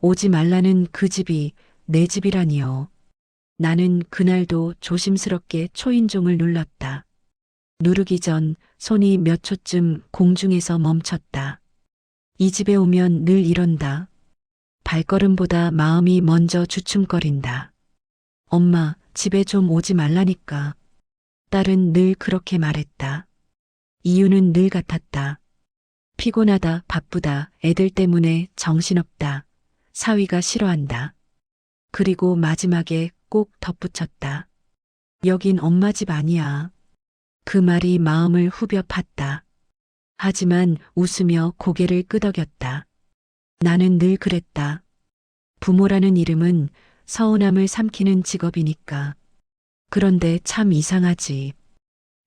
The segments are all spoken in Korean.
오지 말라는 그 집이 내 집이라니요. 나는 그날도 조심스럽게 초인종을 눌렀다. 누르기 전 손이 몇 초쯤 공중에서 멈췄다. 이 집에 오면 늘 이런다. 발걸음보다 마음이 먼저 주춤거린다. 엄마, 집에 좀 오지 말라니까. 딸은 늘 그렇게 말했다. 이유는 늘 같았다. 피곤하다, 바쁘다, 애들 때문에 정신없다. 사위가 싫어한다. 그리고 마지막에 꼭 덧붙였다. 여긴 엄마 집 아니야. 그 말이 마음을 후벼 팠다. 하지만 웃으며 고개를 끄덕였다. 나는 늘 그랬다. 부모라는 이름은 서운함을 삼키는 직업이니까. 그런데 참 이상하지.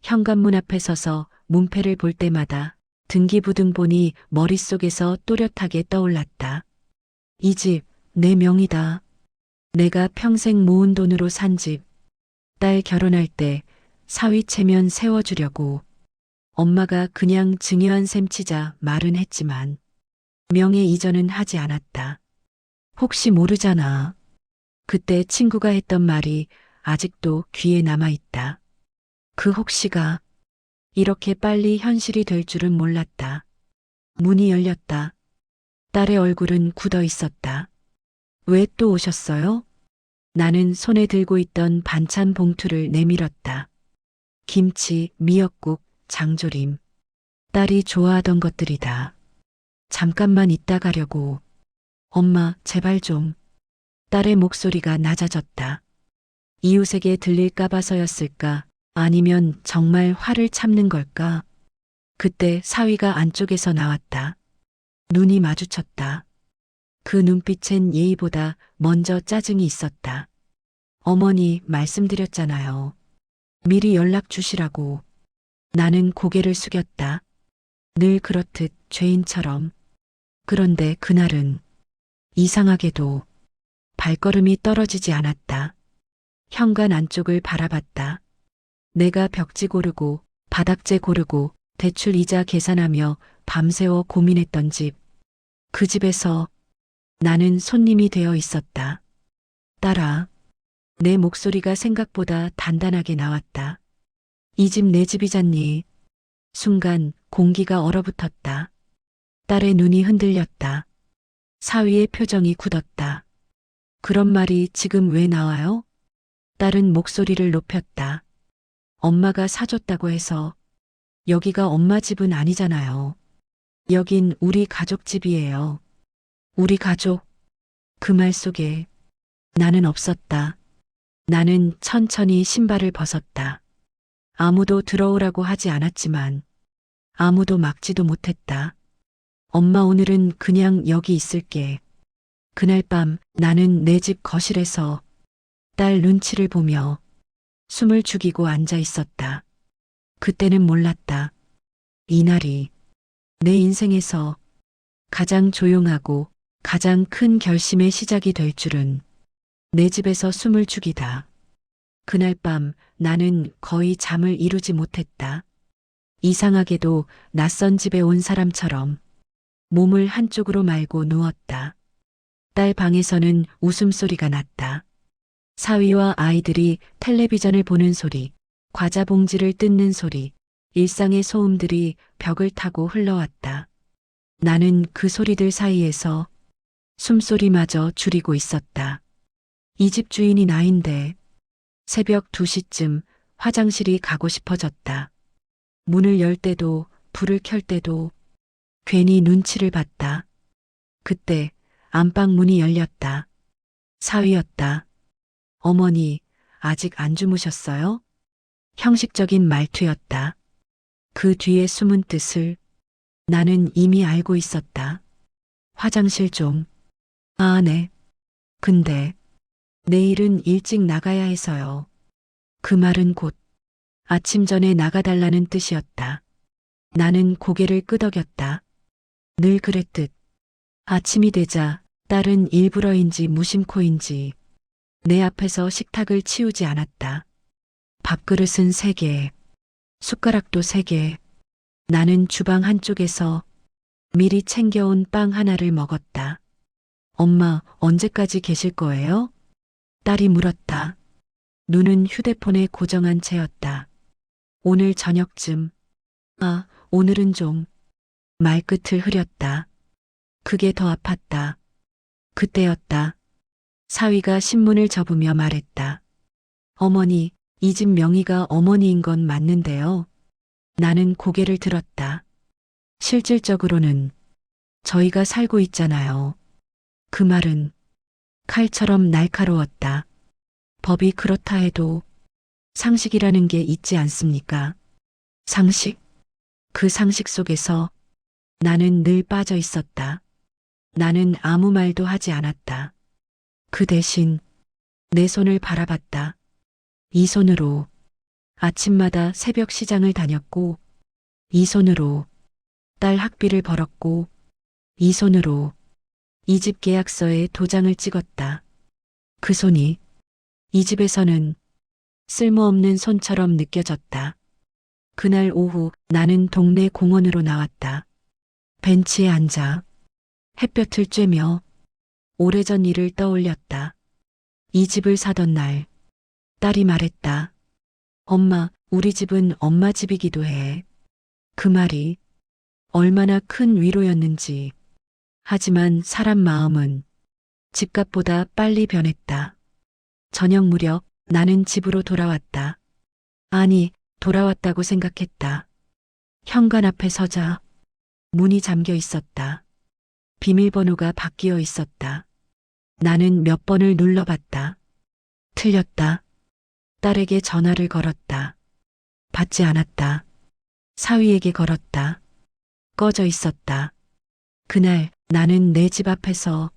현관문 앞에 서서 문패를 볼 때마다 등기부등본이 머릿속에서 또렷하게 떠올랐다. 이 집, 내 명이다. 내가 평생 모은 돈으로 산 집. 딸 결혼할 때 사위 체면 세워주려고. 엄마가 그냥 증여한 셈 치자 말은 했지만 명예 이전은 하지 않았다. 혹시 모르잖아. 그때 친구가 했던 말이 아직도 귀에 남아있다. 그 혹시가 이렇게 빨리 현실이 될 줄은 몰랐다. 문이 열렸다. 딸의 얼굴은 굳어 있었다. 왜 또 오셨어요? 나는 손에 들고 있던 반찬 봉투를 내밀었다. 김치, 미역국, 장조림. 딸이 좋아하던 것들이다. 잠깐만 있다 가려고. 엄마, 제발 좀. 딸의 목소리가 낮아졌다. 이웃에게 들릴까 봐서였을까? 아니면 정말 화를 참는 걸까? 그때 사위가 안쪽에서 나왔다. 눈이 마주쳤다. 그 눈빛엔 예의보다 먼저 짜증이 있었다. 어머니 말씀드렸잖아요. 미리 연락 주시라고. 나는 고개를 숙였다. 늘 그렇듯 죄인처럼. 그런데 그날은 이상하게도 발걸음이 떨어지지 않았다. 현관 안쪽을 바라봤다. 내가 벽지 고르고 바닥재 고르고 대출 이자 계산하며 밤새워 고민했던 집. 그 집에서 나는 손님이 되어 있었다. 딸아. 내 목소리가 생각보다 단단하게 나왔다. 이 집 내 집이잖니. 순간 공기가 얼어붙었다. 딸의 눈이 흔들렸다. 사위의 표정이 굳었다. 그런 말이 지금 왜 나와요? 딸은 목소리를 높였다. 엄마가 사줬다고 해서. 여기가 엄마 집은 아니잖아요. 여긴 우리 가족 집이에요. 우리 가족. 그 말 속에 나는 없었다. 나는 천천히 신발을 벗었다. 아무도 들어오라고 하지 않았지만 아무도 막지도 못했다. 엄마 오늘은 그냥 여기 있을게. 그날 밤 나는 내 집 거실에서 딸 눈치를 보며 숨을 죽이고 앉아 있었다. 그때는 몰랐다. 이날이 내 인생에서 가장 조용하고 가장 큰 결심의 시작이 될 줄은. 내 집에서 숨을 죽이다. 그날 밤 나는 거의 잠을 이루지 못했다. 이상하게도 낯선 집에 온 사람처럼 몸을 한쪽으로 말고 누웠다. 딸 방에서는 웃음소리가 났다. 사위와 아이들이 텔레비전을 보는 소리, 과자 봉지를 뜯는 소리, 일상의 소음들이 벽을 타고 흘러왔다. 나는 그 소리들 사이에서 숨소리마저 줄이고 있었다. 이 집 주인이 나인데. 새벽 2시쯤 화장실이 가고 싶어졌다. 문을 열 때도 불을 켤 때도 괜히 눈치를 봤다. 그때 안방 문이 열렸다. 사위였다. 어머니, 아직 안 주무셨어요? 형식적인 말투였다. 그 뒤에 숨은 뜻을 나는 이미 알고 있었다. 화장실 좀. 아, 네. 근데 내일은 일찍 나가야 해서요. 그 말은 곧 아침 전에 나가달라는 뜻이었다. 나는 고개를 끄덕였다. 늘 그랬듯 아침이 되자 딸은 일부러인지 무심코인지 내 앞에서 식탁을 치우지 않았다. 밥그릇은 3개, 숟가락도 3개. 나는 주방 한쪽에서 미리 챙겨온 빵 하나를 먹었다. 엄마, 언제까지 계실 거예요? 딸이 물었다. 눈은 휴대폰에 고정한 채였다. 오늘 저녁쯤. 아, 오늘은 좀. 말끝을 흐렸다. 그게 더 아팠다. 그때였다. 사위가 신문을 접으며 말했다. 어머니, 이 집 명의가 어머니인 건 맞는데요. 나는 고개를 들었다. 실질적으로는 저희가 살고 있잖아요. 그 말은 칼처럼 날카로웠다. 법이 그렇다 해도 상식이라는 게 있지 않습니까? 상식? 그 상식 속에서 나는 늘 빠져 있었다. 나는 아무 말도 하지 않았다. 그 대신 내 손을 바라봤다. 이 손으로 아침마다 새벽 시장을 다녔고, 이 손으로 딸 학비를 벌었고, 이 손으로 이 집 계약서에 도장을 찍었다. 그 손이 이 집에서는 쓸모없는 손처럼 느껴졌다. 그날 오후 나는 동네 공원으로 나왔다. 벤치에 앉아 햇볕을 쬐며 오래전 일을 떠올렸다. 이 집을 사던 날 딸이 말했다. 엄마, 우리 집은 엄마 집이기도 해. 그 말이 얼마나 큰 위로였는지. 하지만 사람 마음은 집값보다 빨리 변했다. 저녁 무렵 나는 집으로 돌아왔다. 아니, 돌아왔다고 생각했다. 현관 앞에 서자 문이 잠겨 있었다. 비밀번호가 바뀌어 있었다. 나는 몇 번을 눌러봤다. 틀렸다. 딸에게 전화를 걸었다. 받지 않았다. 사위에게 걸었다. 꺼져 있었다. 그날 나는 내 집 앞에서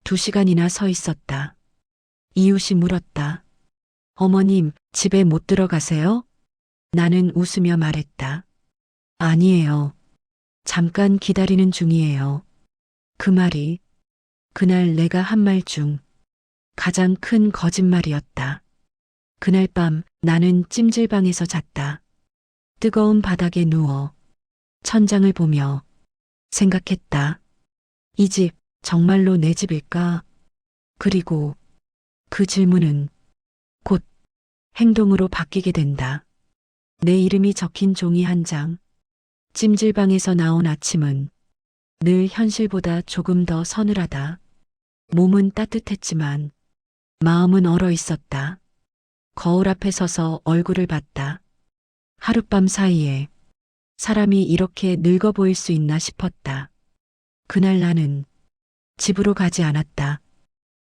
2시간이나 서 있었다. 이웃이 물었다. 어머님, 집에 못 들어가세요? 나는 웃으며 말했다. 아니에요. 잠깐 기다리는 중이에요. 그 말이 그날 내가 한 말 중 가장 큰 거짓말이었다. 그날 밤 나는 찜질방에서 잤다. 뜨거운 바닥에 누워 천장을 보며 생각했다. 이 집 정말로 내 집일까? 그리고 그 질문은 곧 행동으로 바뀌게 된다. 내 이름이 적힌 종이 한 장. 찜질방에서 나온 아침은 늘 현실보다 조금 더 서늘하다. 몸은 따뜻했지만 마음은 얼어 있었다. 거울 앞에 서서 얼굴을 봤다. 하룻밤 사이에 사람이 이렇게 늙어 보일 수 있나 싶었다. 그날 나는 집으로 가지 않았다.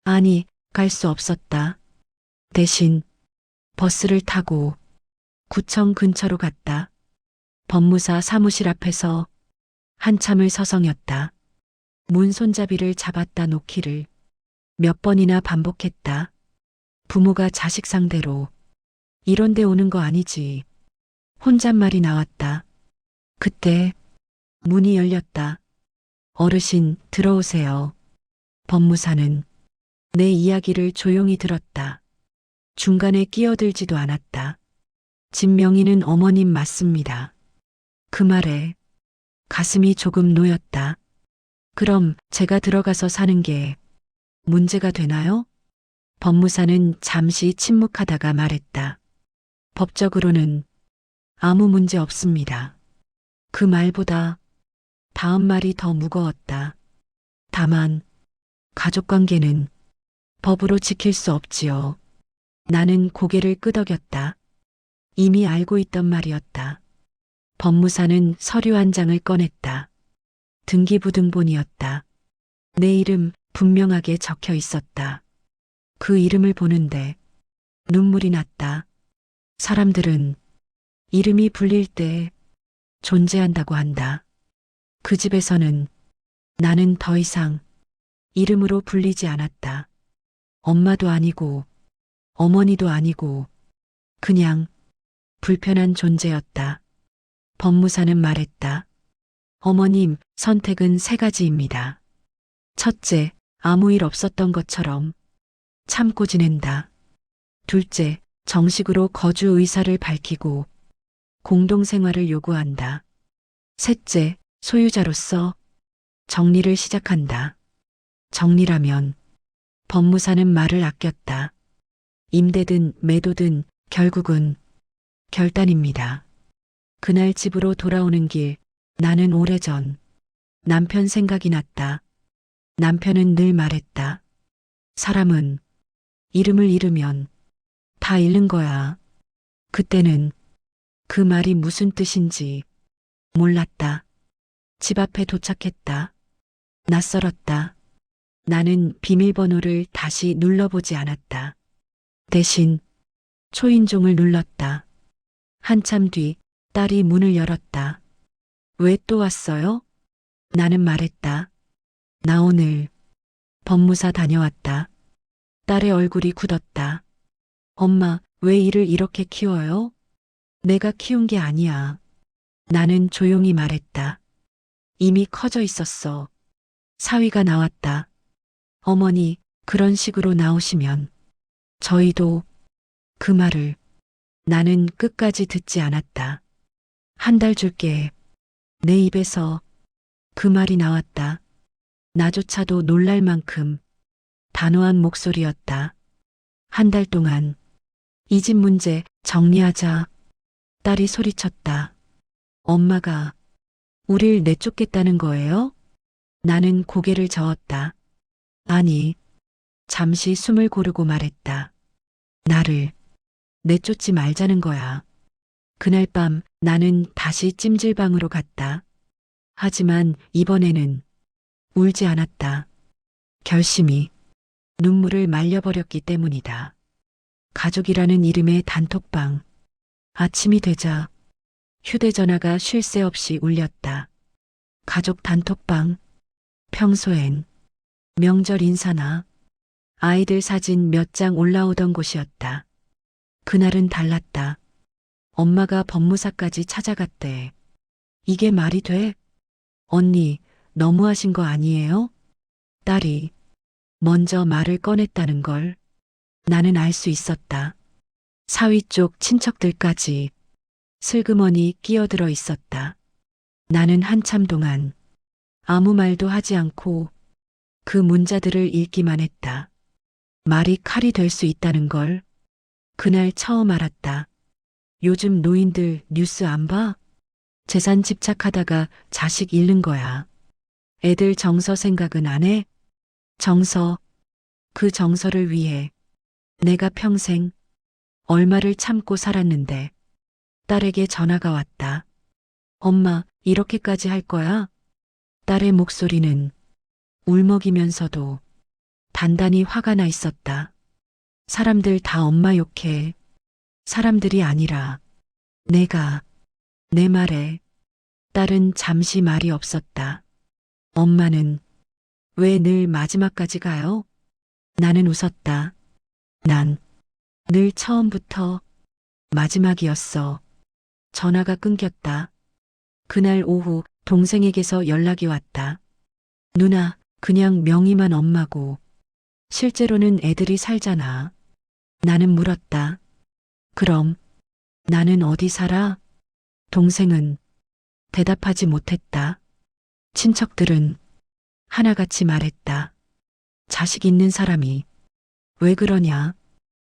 아니, 갈 수 없었다. 대신 버스를 타고 구청 근처로 갔다. 법무사 사무실 앞에서 한참을 서성였다. 문 손잡이를 잡았다 놓기를 몇 번이나 반복했다. 부모가 자식 상대로 이런 데 오는 거 아니지. 혼잣말이 나왔다. 그때 문이 열렸다. 어르신, 들어오세요. 법무사는 내 이야기를 조용히 들었다. 중간에 끼어들지도 않았다. 집 명의는 어머님 맞습니다. 그 말에 가슴이 조금 놓였다. 그럼 제가 들어가서 사는 게 문제가 되나요? 법무사는 잠시 침묵하다가 말했다. 법적으로는 아무 문제 없습니다. 그 말보다 다음 말이 더 무거웠다. 다만 가족관계는 법으로 지킬 수 없지요. 나는 고개를 끄덕였다. 이미 알고 있던 말이었다. 법무사는 서류 한 장을 꺼냈다. 등기부등본이었다. 내 이름 분명하게 적혀 있었다. 그 이름을 보는데 눈물이 났다. 사람들은 이름이 불릴 때 존재한다고 한다. 그 집에서는 나는 더 이상 이름으로 불리지 않았다. 엄마도 아니고 어머니도 아니고 그냥 불편한 존재였다. 법무사는 말했다. 어머님, 선택은 3가지입니다. 첫째, 아무 일 없었던 것처럼 참고 지낸다. 둘째, 정식으로 거주 의사를 밝히고 공동생활을 요구한다. 셋째, 소유자로서 정리를 시작한다. 정리라면 법무사는 말을 아꼈다. 임대든 매도든 결국은 결단입니다. 그날 집으로 돌아오는 길 나는 오래전 남편 생각이 났다. 남편은 늘 말했다. 사람은 이름을 잃으면 다 잃는 거야. 그때는 그 말이 무슨 뜻인지 몰랐다. 집 앞에 도착했다. 낯설었다. 나는 비밀번호를 다시 눌러보지 않았다. 대신 초인종을 눌렀다. 한참 뒤 딸이 문을 열었다. 왜 또 왔어요? 나는 말했다. 나 오늘 법무사 다녀왔다. 딸의 얼굴이 굳었다. 엄마, 왜 일을 이렇게 키워요? 내가 키운 게 아니야. 나는 조용히 말했다. 이미 커져 있었어. 사위가 나왔다. 어머니, 그런 식으로 나오시면 저희도 그 말을 나는 끝까지 듣지 않았다. 한 달 줄게. 내 입에서 그 말이 나왔다. 나조차도 놀랄 만큼 단호한 목소리였다. 한 달 동안 이 집 문제 정리하자. 딸이 소리쳤다. 엄마가 우릴 내쫓겠다는 거예요? 나는 고개를 저었다. 아니, 잠시 숨을 고르고 말했다. 나를 내쫓지 말자는 거야. 그날 밤 나는 다시 찜질방으로 갔다. 하지만 이번에는 울지 않았다. 결심이 눈물을 말려버렸기 때문이다. 가족이라는 이름의 단톡방. 아침이 되자 휴대전화가 쉴 새 없이 울렸다. 가족 단톡방. 평소엔 명절 인사나 아이들 사진 몇 장 올라오던 곳이었다. 그날은 달랐다. 엄마가 법무사까지 찾아갔대. 이게 말이 돼? 언니, 너무하신 거 아니에요? 딸이 먼저 말을 꺼냈다는 걸 나는 알 수 있었다. 사위 쪽 친척들까지 슬그머니 끼어들어 있었다. 나는 한참 동안 아무 말도 하지 않고 그 문자들을 읽기만 했다. 말이 칼이 될 수 있다는 걸 그날 처음 알았다. 요즘 노인들 뉴스 안 봐? 재산 집착하다가 자식 잃는 거야. 애들 정서 생각은 안 해? 정서, 그 정서를 위해 내가 평생 얼마를 참고 살았는데 딸에게 전화가 왔다. 엄마, 이렇게까지 할 거야? 딸의 목소리는 울먹이면서도 단단히 화가 나 있었다. 사람들 다 엄마 욕해. 사람들이 아니라 내가. 내 말에 딸은 잠시 말이 없었다. 엄마는 왜 늘 마지막까지 가요? 나는 웃었다. 난 늘 처음부터 마지막이었어. 전화가 끊겼다. 그날 오후 동생에게서 연락이 왔다. 누나, 그냥 명의만 엄마고 실제로는 애들이 살잖아. 나는 물었다. 그럼 나는 어디 살아? 동생은 대답하지 못했다. 친척들은 하나같이 말했다. 자식 있는 사람이 왜 그러냐?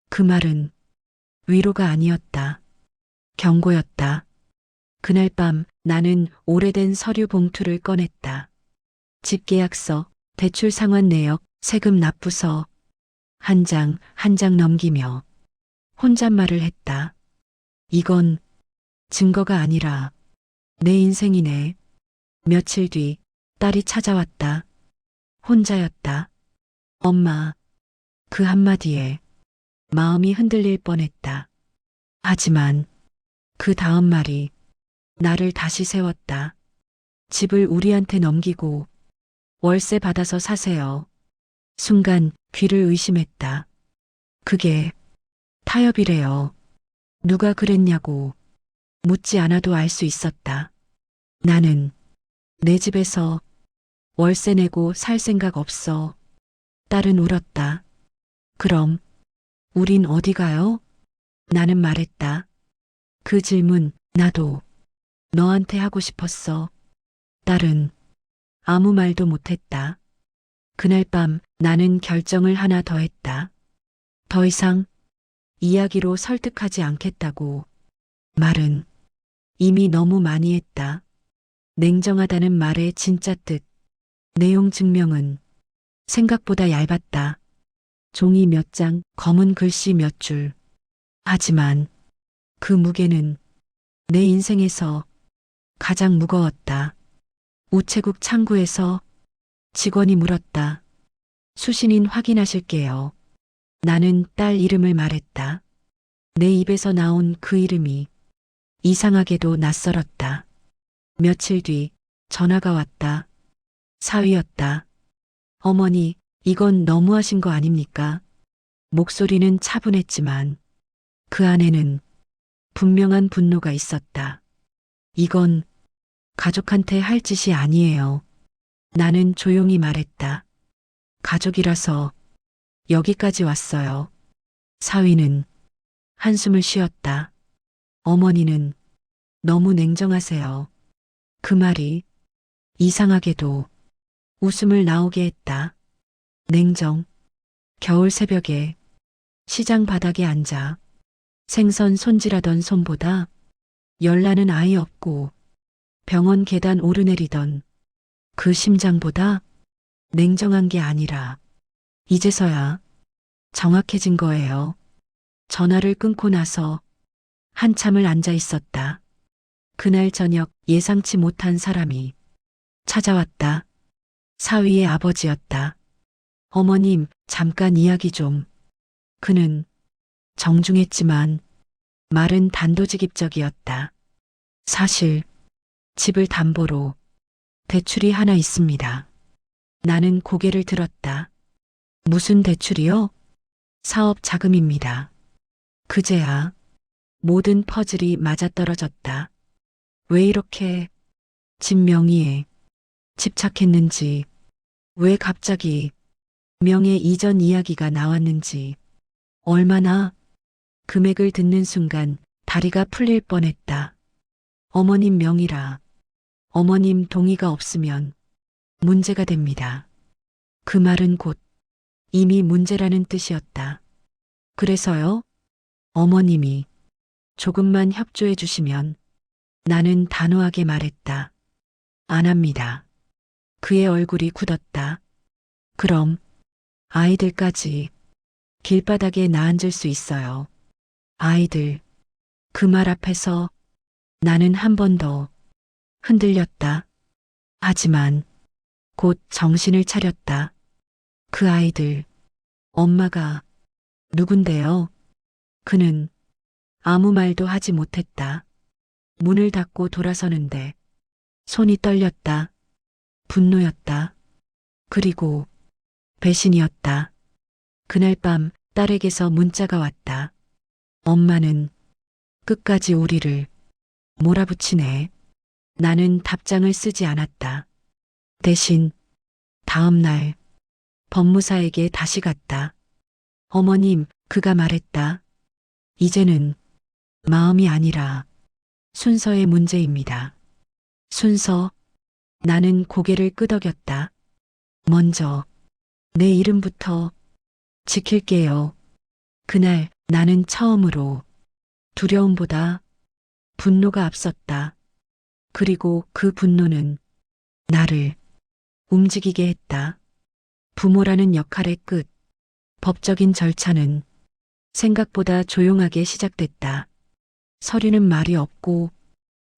그 말은 위로가 아니었다. 경고였다. 그날 밤 나는 오래된 서류 봉투를 꺼냈다. 집계약서, 대출 상환 내역, 세금 납부서 한 장 한 장 넘기며 혼잣말을 했다. 이건 증거가 아니라 내 인생이네. 며칠 뒤 딸이 찾아왔다. 혼자였다. 엄마, 그 한마디에 마음이 흔들릴 뻔했다. 하지만 그 다음 말이 나를 다시 세웠다. 집을 우리한테 넘기고 월세 받아서 사세요. 순간 귀를 의심했다. 그게 타협이래요. 누가 그랬냐고 묻지 않아도 알 수 있었다. 나는 내 집에서 월세 내고 살 생각 없어. 딸은 울었다. 그럼 우린 어디 가요? 나는 말했다. 그 질문 나도 너한테 하고 싶었어. 딸은 아무 말도 못했다. 그날 밤 나는 결정을 하나 더 했다. 더 이상 이야기로 설득하지 않겠다고. 말은 이미 너무 많이 했다. 냉정하다는 말의 진짜 뜻, 내용 증명은 생각보다 얇았다. 종이 몇 장, 검은 글씨 몇 줄. 하지만 그 무게는 내 인생에서 가장 무거웠다. 우체국 창구에서 직원이 물었다. 수신인 확인하실게요. 나는 딸 이름을 말했다. 내 입에서 나온 그 이름이 이상하게도 낯설었다. 며칠 뒤 전화가 왔다. 사위였다. 어머니, 이건 너무하신 거 아닙니까? 목소리는 차분했지만 그 안에는 분명한 분노가 있었다. 이건 가족한테 할 짓이 아니에요. 나는 조용히 말했다. 가족이라서 여기까지 왔어요. 사위는 한숨을 쉬었다. 어머니는 너무 냉정하세요. 그 말이 이상하게도 웃음을 나오게 했다. 냉정. 겨울 새벽에 시장 바닥에 앉아 생선 손질하던 손보다 열나는 아이 없고 병원 계단 오르내리던 그 심장보다 냉정한 게 아니라 이제서야 정확해진 거예요. 전화를 끊고 나서 한참을 앉아 있었다. 그날 저녁 예상치 못한 사람이 찾아왔다. 사위의 아버지였다. 어머님, 잠깐 이야기 좀. 그는 정중했지만 말은 단도직입적이었다. 사실 집을 담보로 대출이 하나 있습니다. 나는 고개를 들었다. 무슨 대출이요? 사업 자금입니다. 그제야 모든 퍼즐이 맞아떨어졌다. 왜 이렇게 집 명의에 집착했는지, 왜 갑자기 명예 이전 이야기가 나왔는지, 얼마나 금액을 듣는 순간 다리가 풀릴 뻔했다. 어머님 명의라 어머님 동의가 없으면 문제가 됩니다. 그 말은 곧 이미 문제라는 뜻이었다. 그래서요? 어머님이 조금만 협조해 주시면. 나는 단호하게 말했다. 안 합니다. 그의 얼굴이 굳었다. 그럼 아이들까지 길바닥에 나앉을 수 있어요. 아이들. 그 말 앞에서 나는 한 번 더 흔들렸다. 하지만 곧 정신을 차렸다. 그 아이들. 엄마가 누군데요? 그는 아무 말도 하지 못했다. 문을 닫고 돌아서는데 손이 떨렸다. 분노였다. 그리고 배신이었다. 그날 밤 딸에게서 문자가 왔다. 엄마는 끝까지 우리를 몰아붙이네. 나는 답장을 쓰지 않았다. 대신 다음 날 법무사에게 다시 갔다. 어머님, 그가 말했다. 이제는 마음이 아니라 순서의 문제입니다. 순서. 나는 고개를 끄덕였다. 먼저 내 이름부터 지킬게요. 그날 나는 처음으로 두려움보다 분노가 앞섰다. 그리고 그 분노는 나를 움직이게 했다. 부모라는 역할의 끝, 법적인 절차는 생각보다 조용하게 시작됐다. 서류는 말이 없고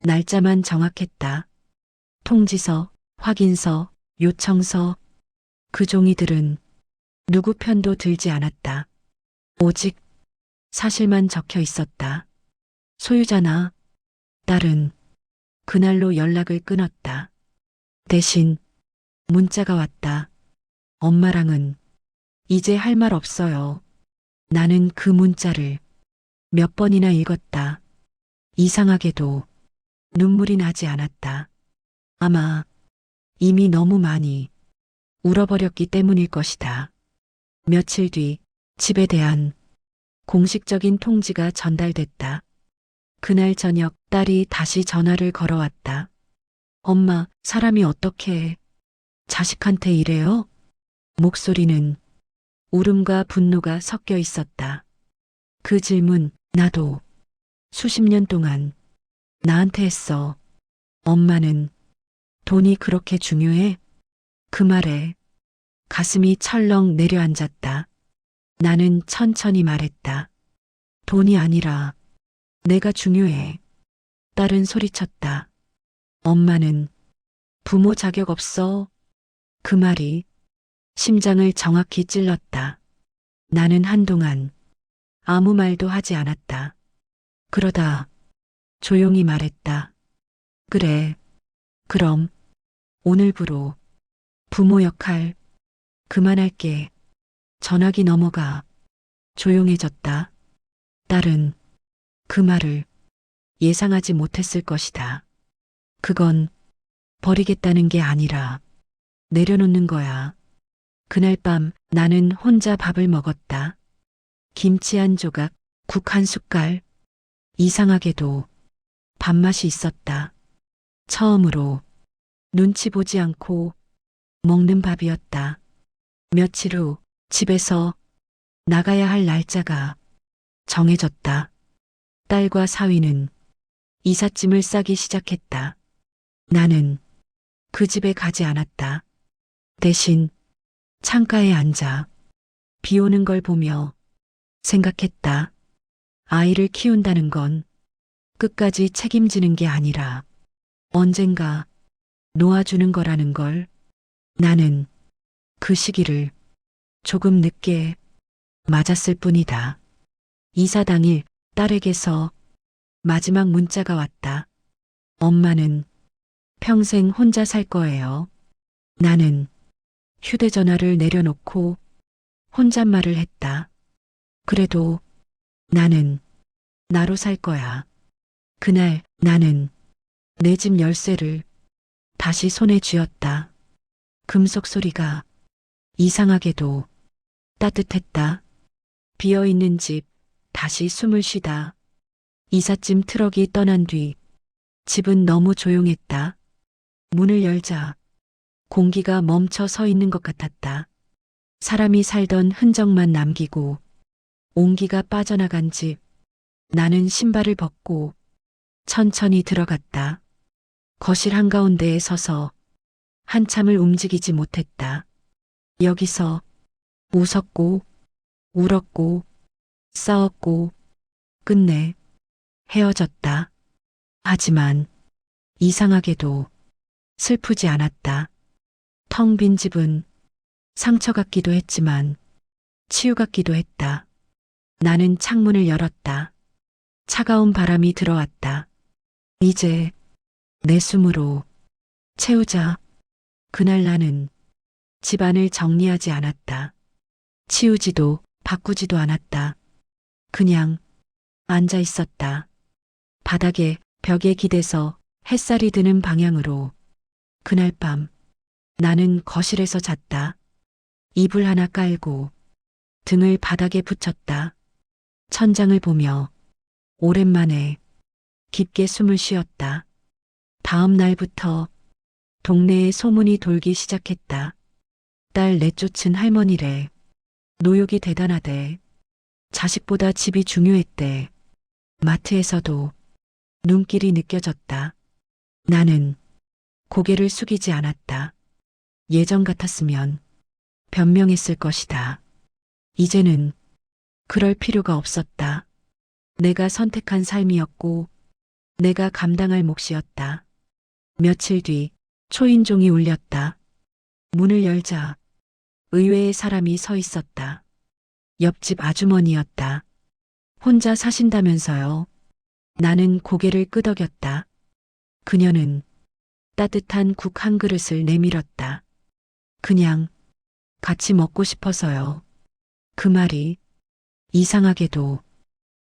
날짜만 정확했다. 통지서, 확인서, 요청서, 그 종이들은 누구 편도 들지 않았다. 오직 사실만 적혀 있었다. 소유자나 딸은 그날로 연락을 끊었다. 대신 문자가 왔다. 엄마랑은 이제 할 말 없어요. 나는 그 문자를 몇 번이나 읽었다. 이상하게도 눈물이 나지 않았다. 아마 이미 너무 많이 울어버렸기 때문일 것이다. 며칠 뒤 집에 대한 공식적인 통지가 전달됐다. 그날 저녁 딸이 다시 전화를 걸어왔다. 엄마, 사람이 어떻게 자식한테 이래요? 목소리는 울음과 분노가 섞여 있었다. 그 질문 나도 수십 년 동안 나한테 했어. 엄마는 돈이 그렇게 중요해? 그 말에 가슴이 철렁 내려앉았다. 나는 천천히 말했다. 돈이 아니라 내가 중요해. 딸은 소리쳤다. 엄마는 부모 자격 없어. 그 말이 심장을 정확히 찔렀다. 나는 한동안 아무 말도 하지 않았다. 그러다 조용히 말했다. 그래. 그럼 오늘부로 부모 역할 그만할게. 전화기 넘어가 조용해졌다. 딸은 그 말을 예상하지 못했을 것이다. 그건 버리겠다는 게 아니라 내려놓는 거야. 그날 밤 나는 혼자 밥을 먹었다. 김치 한 조각, 국 한 숟갈. 이상하게도 밥맛이 있었다. 처음으로 눈치 보지 않고 먹는 밥이었다. 며칠 후 집에서 나가야 할 날짜가 정해졌다. 딸과 사위는 이삿짐을 싸기 시작했다. 나는 그 집에 가지 않았다. 대신 창가에 앉아 비 오는 걸 보며 생각했다. 아이를 키운다는 건 끝까지 책임지는 게 아니라 언젠가 놓아주는 거라는 걸. 나는 그 시기를 조금 늦게 맞았을 뿐이다. 이사 당일 딸에게서 마지막 문자가 왔다. 엄마는 평생 혼자 살 거예요. 나는 휴대전화를 내려놓고 혼잣말을 했다. 그래도 나는 나로 살 거야. 그날 나는 내 집 열쇠를 다시 손에 쥐었다. 금속 소리가 이상하게도 따뜻했다. 비어있는 집, 다시 숨을 쉬다. 이삿짐 트럭이 떠난 뒤 집은 너무 조용했다. 문을 열자 공기가 멈춰 서 있는 것 같았다. 사람이 살던 흔적만 남기고 온기가 빠져나간 집. 나는 신발을 벗고 천천히 들어갔다. 거실 한가운데에 서서 한참을 움직이지 못했다. 여기서 웃었고 울었고 싸웠고 끝내 헤어졌다. 하지만 이상하게도 슬프지 않았다. 텅 빈 집은 상처 같기도 했지만 치유 같기도 했다. 나는 창문을 열었다. 차가운 바람이 들어왔다. 이제 내 숨으로 채우자. 그날 나는 집안을 정리하지 않았다. 치우지도 바꾸지도 않았다. 그냥 앉아 있었다. 바닥에 벽에 기대서 햇살이 드는 방향으로. 그날 밤 나는 거실에서 잤다. 이불 하나 깔고 등을 바닥에 붙였다. 천장을 보며 오랜만에 깊게 숨을 쉬었다. 다음 날부터 동네에 소문이 돌기 시작했다. 딸 내쫓은 할머니래. 노욕이 대단하대. 자식보다 집이 중요했대. 마트에서도 눈길이 느껴졌다. 나는 고개를 숙이지 않았다. 예전 같았으면 변명했을 것이다. 이제는 그럴 필요가 없었다. 내가 선택한 삶이었고 내가 감당할 몫이었다. 며칠 뒤 초인종이 울렸다. 문을 열자 의외의 사람이 서 있었다. 옆집 아주머니였다. 혼자 사신다면서요. 나는 고개를 끄덕였다. 그녀는 따뜻한 국 한 그릇을 내밀었다. 그냥 같이 먹고 싶어서요. 그 말이 이상하게도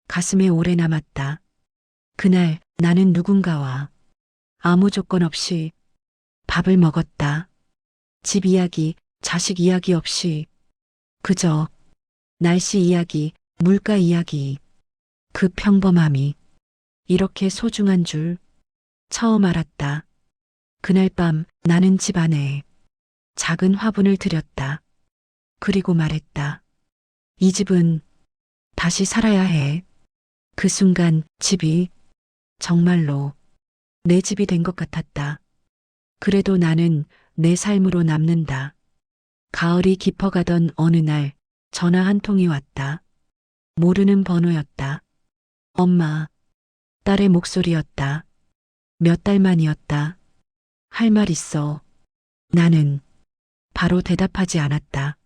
가슴에 오래 남았다. 그날 나는 누군가와 아무 조건 없이 밥을 먹었다. 집 이야기, 자식 이야기 없이 그저 날씨 이야기, 물가 이야기. 그 평범함이 이렇게 소중한 줄 처음 알았다. 그날 밤 나는 집 안에 작은 화분을 들였다. 그리고 말했다. 이 집은 다시 살아야 해. 그 순간 집이 정말로 내 집이 된 것 같았다. 그래도 나는 내 삶으로 남는다. 가을이 깊어가던 어느 날 전화 한 통이 왔다. 모르는 번호였다. 엄마, 딸의 목소리였다. 몇 달 만이었다. 할 말 있어. 나는 바로 대답하지 않았다.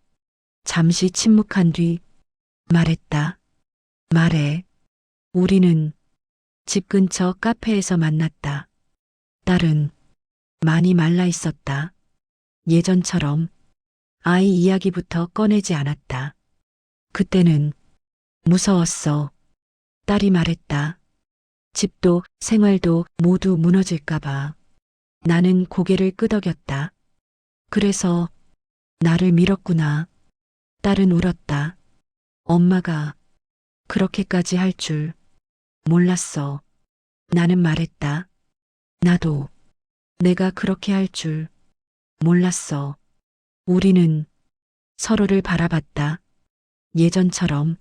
잠시 침묵한 뒤 말했다. 말해. 우리는 집 근처 카페에서 만났다. 딸은 많이 말라 있었다. 예전처럼 아이 이야기부터 꺼내지 않았다. 그때는 무서웠어. 딸이 말했다. 집도 생활도 모두 무너질까봐. 나는 고개를 끄덕였다. 그래서 나를 밀었구나. 딸은 울었다. 엄마가 그렇게까지 할 줄 몰랐어. 나는 말했다. 나도 내가 그렇게 할 줄 몰랐어. 우리는 서로를 바라봤다. 예전처럼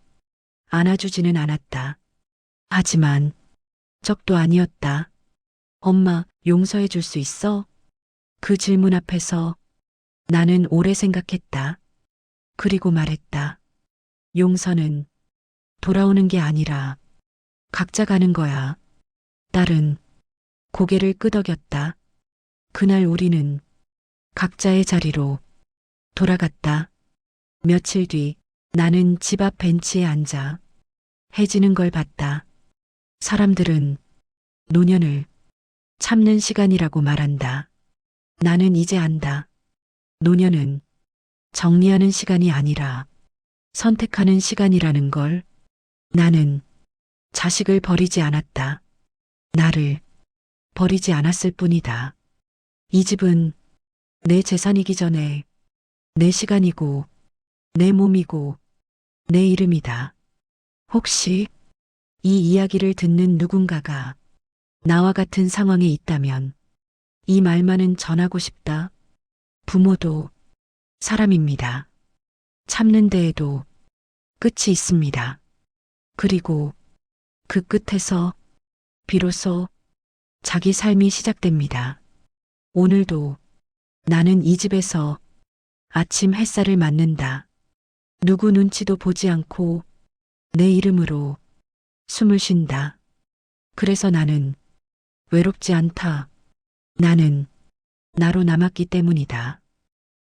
안아주지는 않았다. 하지만 적도 아니었다. 엄마, 용서해 줄 수 있어? 그 질문 앞에서 나는 오래 생각했다. 그리고 말했다. 용서는 돌아오는 게 아니라 각자 가는 거야. 딸은 고개를 끄덕였다. 그날 우리는 각자의 자리로 돌아갔다. 며칠 뒤 나는 집 앞 벤치에 앉아 해지는 걸 봤다. 사람들은 노년을 참는 시간이라고 말한다. 나는 이제 안다. 노년은 정리하는 시간이 아니라 선택하는 시간이라는 걸. 나는 자식을 버리지 않았다. 나를 버리지 않았을 뿐이다. 이 집은 내 재산이기 전에 내 시간이고 내 몸이고 내 이름이다. 혹시 이 이야기를 듣는 누군가가 나와 같은 상황에 있다면 이 말만은 전하고 싶다. 부모도 사람입니다. 참는 데에도 끝이 있습니다. 그리고 그 끝에서 비로소 자기 삶이 시작됩니다. 오늘도 나는 이 집에서 아침 햇살을 맞는다. 누구 눈치도 보지 않고 내 이름으로 숨을 쉰다. 그래서 나는 외롭지 않다. 나는 나로 남았기 때문이다.